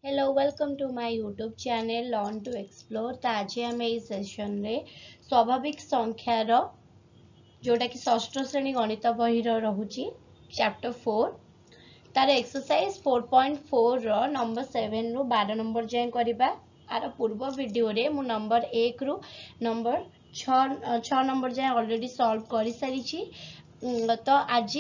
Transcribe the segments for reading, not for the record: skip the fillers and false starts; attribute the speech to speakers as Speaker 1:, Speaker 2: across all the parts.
Speaker 1: Hello, welcome to my YouTube channel Learn to Explore। तो आज हम एई सेशन रे स्वाभाविक संख्यार जोटा कि षष्ठ श्रेणी गणित बही रहुची चैप्टर 4 तार एक्सरसाइज 4.4 रो नंबर 7 रु 12 नंबर जाए करबा। आर पूर्व वीडियो रे मु नंबर 1 रु नंबर 6 नंबर जाए ऑलरेडी सॉल्व कर सारी छी। तो आज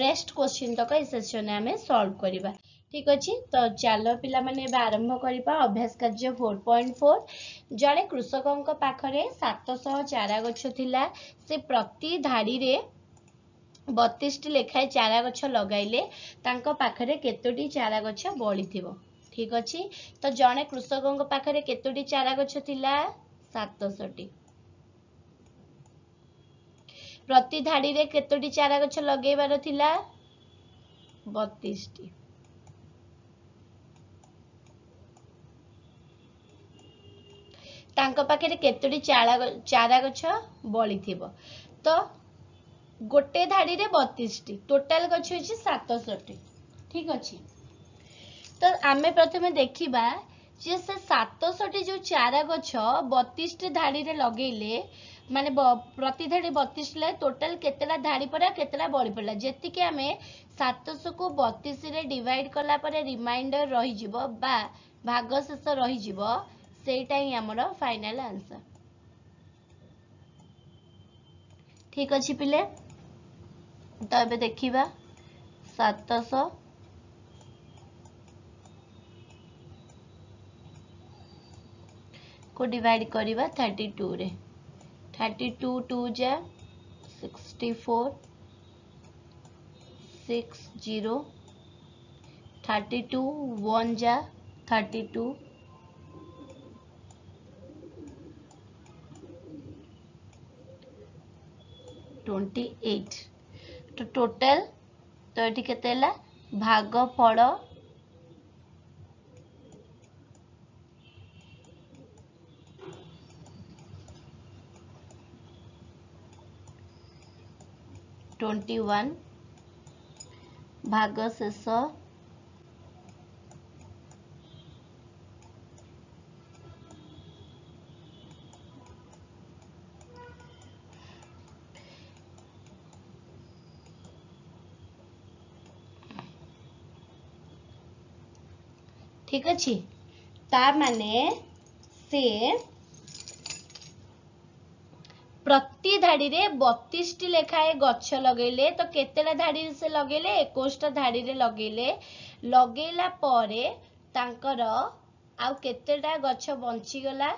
Speaker 1: रेस्ट क्वेश्चन तक ए सेशन में हमें सॉल्व करबा। ठीक अच्छे तो चलो पिला माने आरंभ करबा अभ्यास कार्य 4.4। जड़े कृषकों पाखरे 700 चारा गछ थिला। से प्रति धाड़ी रे 32 लेखाए चारा गछ लगाइले तांको पाखरे केतोटी चारा गछ बळी थिबो। ठीक अच्छे तो जड़े कृषकों पाखरे केतोटी चारा गछ थिला 700 टी। प्रति धाड़ी रे केतोटी चारा गछ लगेबार थिला 32 टी। तांको पाखे केतोटी चारा गछ बळी थिबो। तो गोटे धाड़ी रे 32 टी टोटाल गछ होची 700 टी। ठीक अछि तो आमे प्रथमे देखिबा जे से 700 टी जो चारा गछ 32 टी धाड़ी रे लगेले माने प्रति धाड़ी 32 ले टोटाल केतेला धाड़ी परा केतेला बळी पड़ला। जेति के आमे 700 को 32 रे डिवाइड कला परे रिमाइंडर रही जिवो बा भाग शेष रही जिवो सेटा ही हमरो फाइनल आंसर। ठीक अछि पिले तो एबे देखिबा 700 को डिवाइड करिबा 32 रे। 32 2 जा 64 60 32 1 जा 32 28 तो टोटल तो ये केते भाग फल 21 भाग शेष ठीक अच्छे तार माने से प्रति धाड़ी रे 32 टी लेखाए गछ लगेले तो केतेला धाड़ी से लगेले 21 धाड़ी रे लगेले लगेला परे तांकर आउ केतेटा गछ बंची गला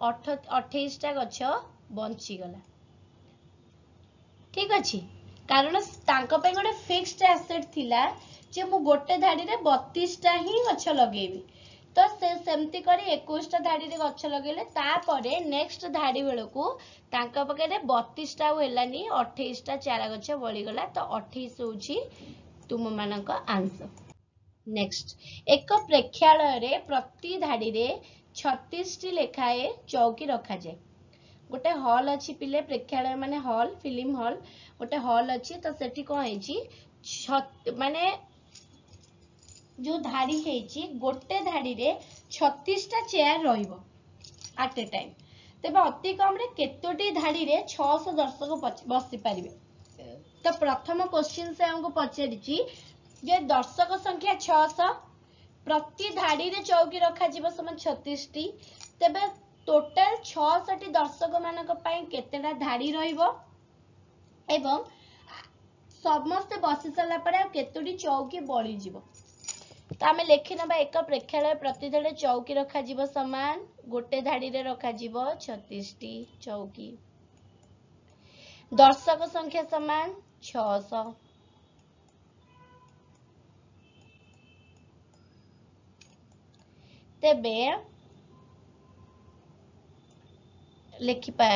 Speaker 1: 28 टा गछ बंची गला। ठीक अच्छे कारण तांको पे गोटे फिक्स्ड एसेट थिला जे मु गोटे धाड़ी रे 32 टा ही गछ लगेबी। तो से सेमती करी 21 टा धाड़ी रे गछ लगेले तापरे नेक्स्ट धाड़ी बेलकू तांका पकेरे 32 टा हेलानी 28 टा चारा गछ बळी गला। तो 28 होची तुम मानक आंसर। नेक्स्ट एक प्रेक्षालय रे प्रति धाड़ी रे 36 टी लेखाए चौकी रखा जाए। गोटे हॉल अच्छी पिले प्रेक्षालय माने हॉल फिल्म हॉल गोटे हॉल अच्छी तो सेठी कौन है माने जो धाड़ी है गोटे धाड़ी रे 36 टा चेयर रहिबो एट ए टाइम। तेबे अति कम रे केतोटी धाड़ी रे 600 दर्शक बसी पारिबे। तो प्रथम क्वेश्चन से हमको पचारिची जे दर्शक संख्या 600 प्रति धाड़ी रे चौकी रखा जीव समान 36 टी। तेबे टोटल 600 टी दर्शक मानक पई केतेटा धाड़ी रहिबो एवं समस्त बसी साला परे केतोटी चौकी बळी जीवो। तो आमे लेखि नबा एक प्रेक्षालय प्रति धाड़ी चौकी रखा जीव समान गोटे धाड़ी रे रखा जीव 36 टी चौकी। दर्शक संख्या समान 600 तेबे लिखिपा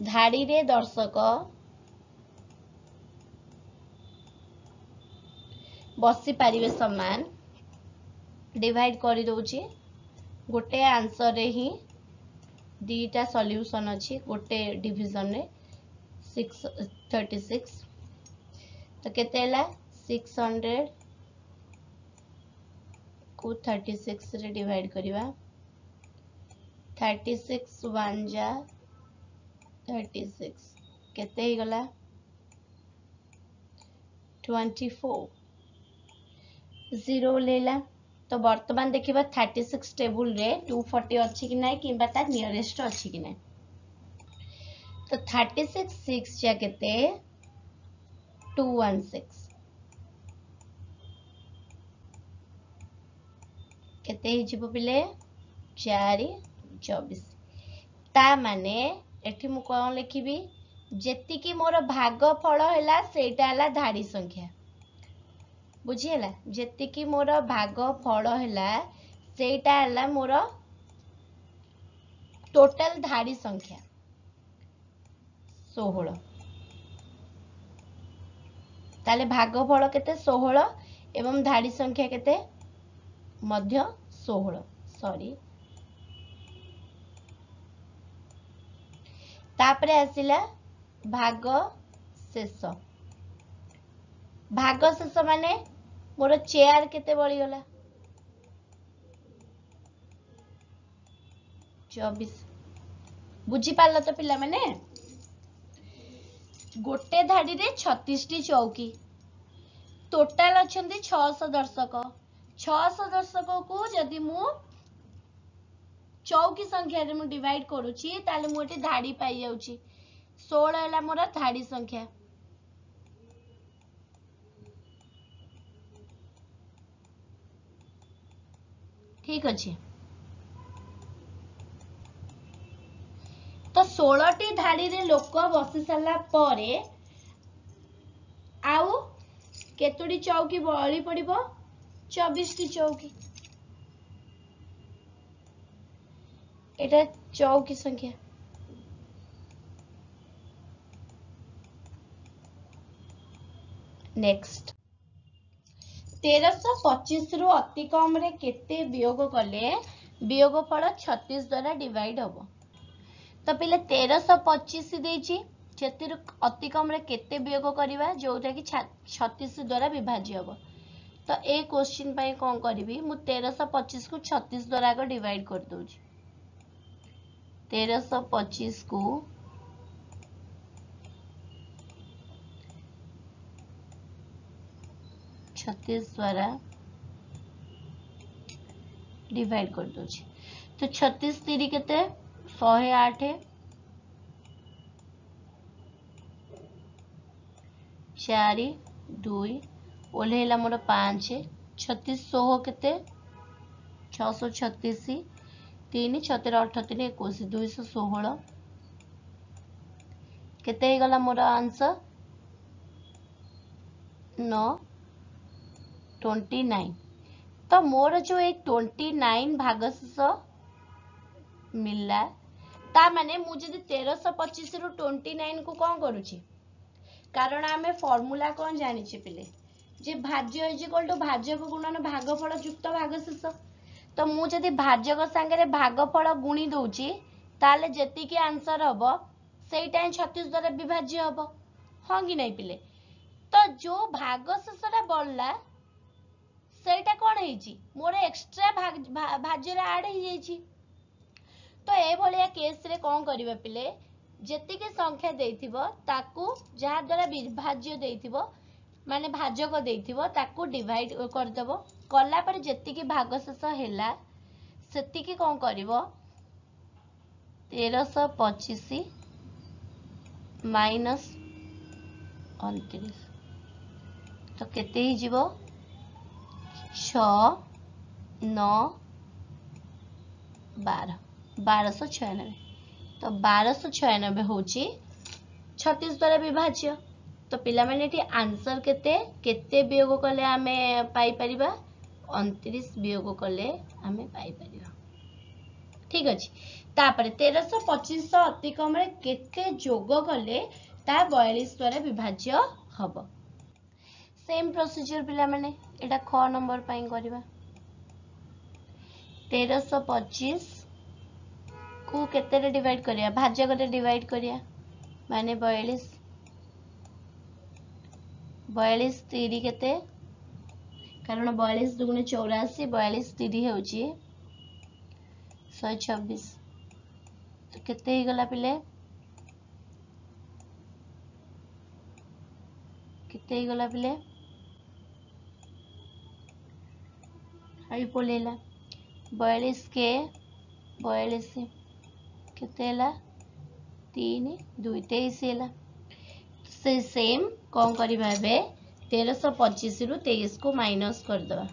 Speaker 1: धाड़ी रे दर्शक बसी पारिबे समान डिवाइड कर दउची गोटे आंसर रे ही दीटा सॉल्यूशन अच्छी गोटे डिवीजन रे 636 तो केते हला 600 को 36 रे डिवाइड करिवा 36 1 जा 36 केते ही गला 24 0 लेला तो वर्तमान देखिबा 36 टेबल रे 240 अछि कि नै किबा ता नियरेस्ट अछि कि नै तो 36 6 जा केते 216 केते ही जिवो पिले 4 24 ता माने एठी मु कोन लिखिबी जेति की मोर भागफल हैला सेटा हैला धाड़ी संख्या बुझिएला जेति की मोर भागफल हैला सेटा हैला मोर टोटल धाड़ी संख्या 16 ताले भागफल केते 16 एवं धाड़ी संख्या केते मध्य 16 सॉरी तापरे आसिला भाग शेष माने मोर चेयर केते बळी गला 24 बुझी पारल तो पिला माने गोटे धाड़ी रे 36 टी चौकी टोटल अछंती 600 दर्शक 600 दर्शक को जदि मु चौकी संख्या रे मु डिवाइड करूची ताले मु एटी धाड़ी पाई जाउची 16 हैला मोर धाड़ी संख्या ठीक अछि तो 16 टी धाड़ी रे लोक बसी सला परे आउ केतुडी चौकी बळी पड़िबो 24 टी चौकी एटा चौकी संख्या नेक्स्ट 1325 रु अति कम रे केते वियोग कले वियोगफल 36 द्वारा डिवाइड होबो तो पिले 1325 देछि जेतिर अति कम रे केते वियोग करिवा जोटा कि 36 द्वारा विभाज्य होबो तो ए क्वेश्चन पई कोन करबी मु 1325 को 36 द्वारा को डिवाइड कर दोछि 1325 को 36 द्वारा डिवाइड कर दोछि तो 36 3 केते 108 4 2 ओलेला मोर 5 36 16 केते 636 3 17 18 21 216 केते ही गला मोर आंसर 9 29 तो मोर जो एक 29 भागशेष मिलला ता माने मु जदी 1325 रु 29 को कोन करूची कारण आमे फार्मूला कोन जानि छि पिले जे भाज्य इज इक्वल टू भाज्यक गुणन भागफल युक्त भागशेष तो मु जदी भाज्यक संगे रे भागफल गुणी दोची ताले जेति की आंसर हबो सेटा 36 द्वारा विभाज्य हबो हां कि नै पिले तो जो भागशेषटा बळला सेटा कोन हेची मोर एक्स्ट्रा भाज्य रे ऐड हे जेची तो ए भलिया केस रे कोन करिबा पिले जेति के संख्या देइथिबो ताकू जहा द्वारा विभाज्य देइथिबो माने भाजक देइथिबो ताकू डिवाइड कर देबो कला पर जेति के भागशेष हैला सेति के कोन करिवो 1325 माइनस 29 तो केते ही जीवो 6 9 12 1296 तो 1296 होची 36 द्वारा विभाज्य तो पिला माने एटी आंसर केते केते वियोग कले आमे पाई परिबा 29 वियोग कले आमे पाई परिबा ठीक अछि तापरे 1325 अति कम रे केते जोग कले ता 42 द्वारा विभाज्य हबो सेम प्रोसीजर पिला माने एटा ख नंबर पाई करबा 1325 को केते रे डिवाइड करिया भाज्य करे डिवाइड करिया माने 42 42 3 केते कारण 42 दुगुणे 84 42 3 होची 126 तो केते ही गला पिले केते ही गला पिले हाई पोलेला 42 के 42 केते ला 3 2 23 हेला से सेम कौन करिबा बे 1325 रु 23 को माइनस कर दबा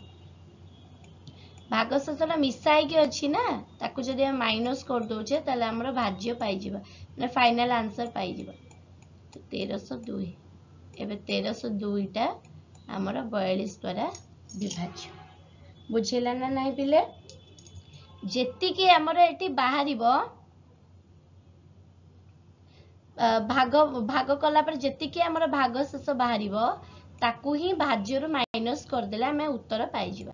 Speaker 1: भाग शेषटा मिसाई के अछि ना ताकू जदि हम माइनस कर दोचे ताले हमर भाज्य पाई जिबा माने फाइनल आंसर पाई जिबा तो 1302 एबे 1302 टा हमर 42 द्वारा विभाज्य बुझेला ना नाही पिले जेति के हमर एटी बाहरिबो भाग भाग कला पर जेति के हमर भाग शेष बाहरिबो ताकू ही भाज्य रु माइनस कर देला हमें उत्तर पाई जिबा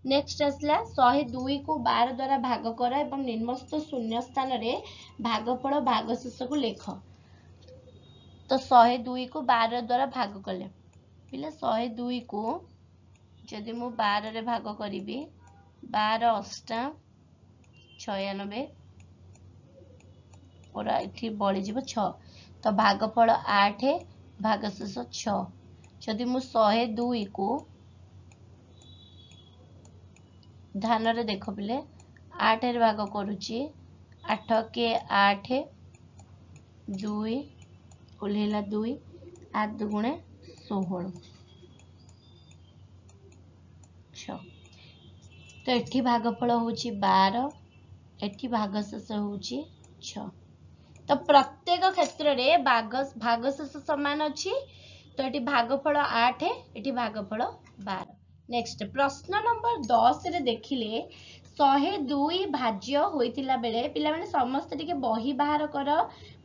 Speaker 1: नेक्स्ट असला 102 को 12 द्वारा भाग कर एवं निम्नस्थ शून्य स्थान रे भागफल भागशेष को लेख तो 102 को 12 द्वारा भाग कले पिले 102 को जदि मु 12 रे भाग करिबी 12 8 96 और इठी बळी जिवो 6 तो भागफल 8 भागशेष 6 जदि मु 102 को ध्यान रे देखो पिले 8 रे भाग करूची 8 के 8 2 ओलेला 2 8 दुगुणे 16 6 तो एठी भागफल होची 12 एठी भागशेष होची 6 तो प्रत्येक क्षेत्र रे भागशेष समान अछि तो एठी भागफल 8 एठी भागफल 12 नेक्स्ट प्रश्न नंबर 10 रे देखिले 102 भाज्य होइतिला बेले पिला माने समस्त टिके बही बाहर कर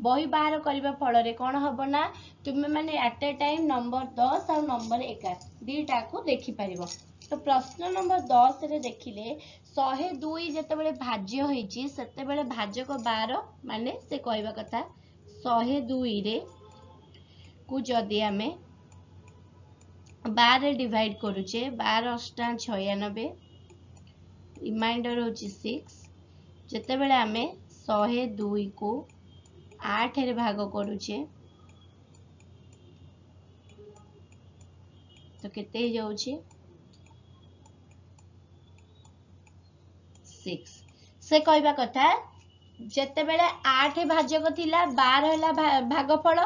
Speaker 1: बही बाहर करिबा फल रे कोन हबो ना तुमे माने एट अ टाइम नंबर 10 और नंबर 11 दीटा को देखि परिबो तो प्रश्न नंबर 10 रे देखिले 102 जते बेले भाज्य होईची सेते बेले भाजक 12 माने से कहबा कथा 102 रे को जदि हमें 12 डिवाइड करूचे 12 8 96 रिमाइंडर होची 6 जते बेले हमें 102 को 8 रे भाग करूचे तो केते ही जाउची 6 से कहबा कथा जते बेले 8 भाजक थिला 12 हला भागफल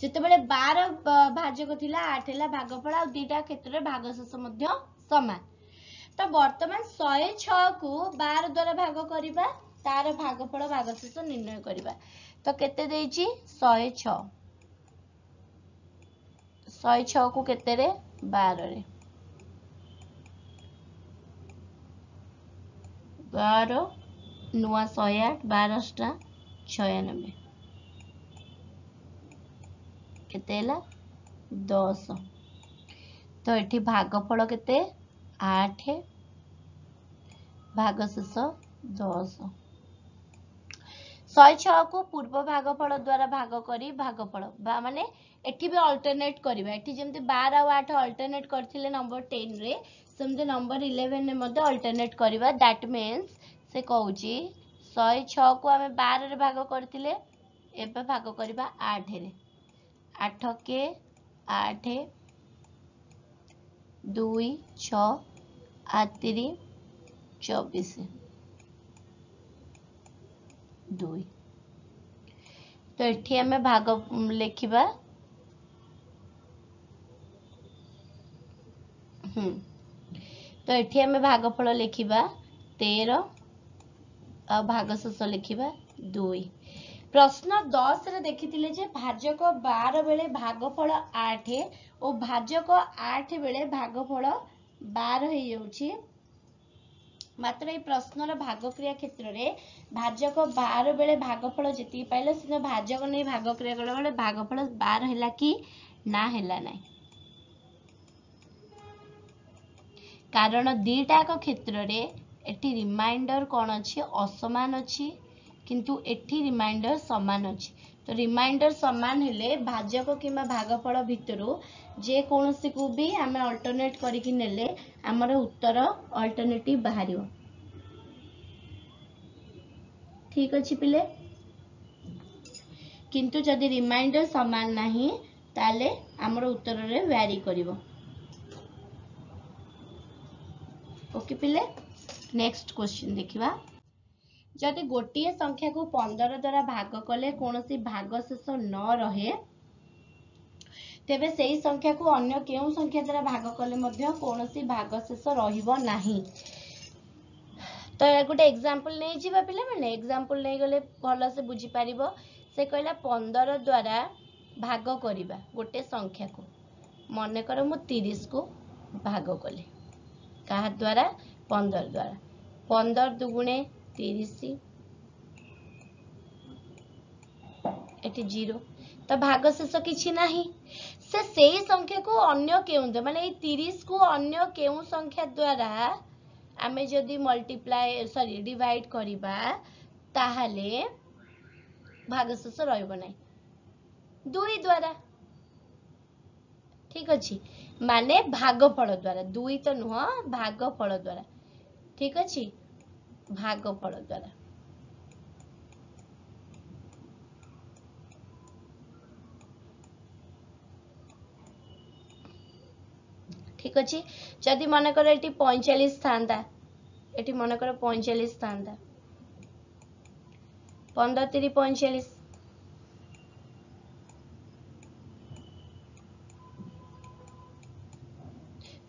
Speaker 1: जते बेले 12 भाजक थिला 8 हला भागफल आ दीटा क्षेत्र भागशेष मध्य समान तो वर्तमान 106 को 12 द्वारा भाग करिबा तार भागफल भागशेष निर्णय करिबा तो केते देइची 106 106 को केते रे 12 रे 12 नुआ 108 12 टा 96 केते ला 10 तो एठी भागफल केते 8 भागशेष 10 106 को पूर्व भागफल द्वारा भाग करी भागफल माने एठी भी अल्टरनेट करिबा एठी जेमति 12 और 8 अल्टरनेट करथिले नंबर 10 रे सेमते नंबर 11 रे मध्ये अल्टरनेट करिबा दैट मींस से कहूची 106 को हमें 12 रे भाग करथिले एबे भाग करिबा 8 रे 8 के 8 2 6 8 3 24 2 तो एठी हमें भाग लिखिबा तो एठी हमें भागफल लिखिबा 13 आ भागशेष लिखिबा 2 प्रश्न 10 रे देखिथिले जे भाजक 12 बेले भागफल 8 और भाजक 8 बेले भागफल 12 हे जाउची मात्र ए प्रश्न रो भाग क्रिया क्षेत्र रे भाजक 12 बेले भागफल जति पाइले से भाजक नै भाग क्रिया कला बेले भागफल 12 हैला कि ना हैला नै कारण दीटा को क्षेत्र रे एटी रिमाइंडर कोन अछि असमान अछि किंतु एठी रिमाइंडर समान अछि तो रिमाइंडर समान हेले भाजक किमा भागफल भितरु जे कोनोसी को भी आमे अल्टरनेट करिकि नेले हमर उत्तर अल्टरनेटिव बाहरियो ठीक अछि पिले किंतु जदि रिमाइंडर समान नाही ताले हमर उत्तर रे वैरी करिवो ओके पिले नेक्स्ट क्वेश्चन देखिबा जदि गोटिए संख्या को 15 द्वारा भाग कले कोनोसी भाग शेष न रहे तेबे सेही संख्या को अन्य केउ संख्या द्वारा भाग कले मध्य कोनोसी भाग शेष रहिबो नाही तो गोटे एग्जांपल नै जिबा पिला माने एग्जांपल नै गले भलो से बुझी पारिबो से कहला 15 द्वारा भाग करिबा गोटे संख्या को मने कर मु 30 को भाग कले कहा द्वारा 15 द्वारा 15 दुगुणे 30 एटी 0 तो भाग शेष किछि नाही से सेही संख्या को अन्य केउ माने 30 को अन्य केउ संख्या द्वारा आमे जदि मल्टीप्लाई सॉरी डिवाइड करिबा ताहाले भाग शेष रहइबो नै 2 द्वारा ठीक अछि माने भागफल द्वारा 2 तो नुह भागफल द्वारा ठीक अछि भागफल द्वारा ठीक अछि जदि मन कर एटी 45 थांदा एटी मन कर 45 थांदा 15 3 45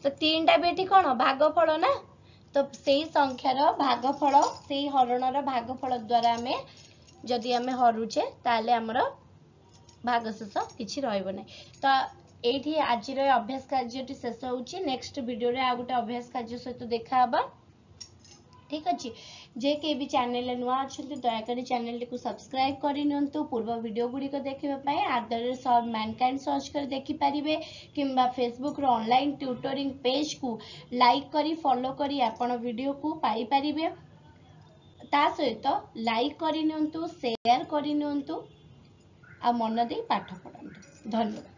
Speaker 1: तो तीनटा बेटी कोन भागफल ना तो सेही संख्यार भागफल सेही हरणर भागफल द्वारा हमें जदि हमें हरुचे ताले हमर भाग शेष किछि रहइबो नै तो एठी आज रो अभ्यास कार्यटी शेष होउची नेक्स्ट वीडियो रे आ गुटे अभ्यास कार्य सहित देखा हबा ठीक अछि जे के भी चैनल नुआ अछंती दया करी चैनल को सब्सक्राइब करि नंतु पूर्व वीडियो गुडी को देखिबा पय आदर सब मैनकाइंड सर्च कर देखि परिबे किंबा फेसबुक रो ऑनलाइन ट्यूटरिंग पेज को लाइक करी फॉलो करी आपण वीडियो को पाई परिबे ता सहित लाइक करि नंतु शेयर करि नंतु आ मन दे पाठ पढंतु धन्यवाद।